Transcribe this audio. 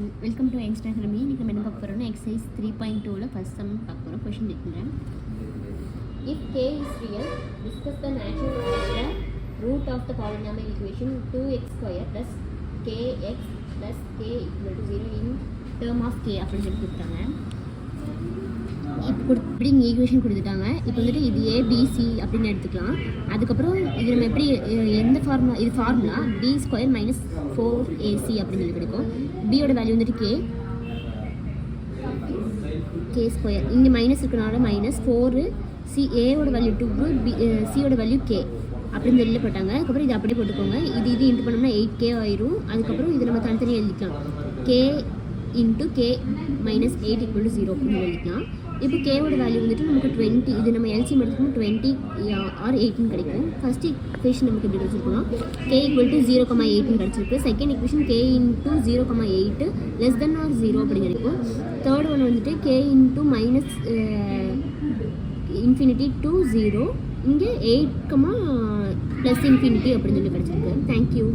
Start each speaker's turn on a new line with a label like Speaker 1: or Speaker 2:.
Speaker 1: Welcome to இன்ஸ்டாகிராமி. இன்றைக்கி நம்ம என்ன பார்க்க போகிறோம்னா எக்ஸசைஸ் 3.2ல ஃபஸ்ட் சம் பார்க்க போகிறோம். கொஷின் இருக்குங்க. If k is real, discuss the natural of the root of the polynomial equation 2x² plus kx plus k = 0 in term of k அப்படின்னு சொல்லி கொடுத்தாங்க. இப்போ இப்படி ஈக்குவேஷன் கொடுத்துட்டாங்க. இப்போ வந்துட்டு இது ஏபிசி அப்படின்னு எடுத்துக்கலாம். அதுக்கப்புறம் இது நம்ம எப்படி எந்த ஃபார்முலா, இது ஃபார்முலா b² - 4ac அப்படின்னு சொல்லி கிடைக்கும். பியோட வேல்யூ வந்துட்டு k². இங்கே மைனஸ் இருக்கனால -4, சி ஏவோட வேல்யூ 2, பி சியோட வேல்யூ k அப்படின்னு வெளியில் போட்டாங்க. அதுக்கப்புறம் இது அப்படியே போட்டுக்கோங்க. இது இன்ட்டு பண்ணோம்னா 8k ஆயிரும். அதுக்கப்புறம் இது நம்ம தனித்தனியாக எழுதிக்கலாம். k × k - 8 = 0 அப்படின்னு எழுதிக்கலாம். இப்போ கேவோட வேல்யூ வந்துட்டு நமக்கு 20. இது நம்ம எல்சிஎம் எடுத்துக்கணும் 20 or 18 கிடைக்கும். ஃபர்ஸ்ட் ஈக்குவேஷன் நமக்கு எப்படி வச்சுருக்கோம், k = 0,8 கிடச்சிருக்கு. செகண்ட் ஈக்குவேஷன் k × 0,8 <= 0 அப்படின்னு கிடைக்கும். தேர்ட் ஒன் வந்துட்டு k × -∞ to 0, இங்கே 8, +∞ அப்படின்னு சொல்லி கிடச்சிருக்கு. தேங்க்யூ.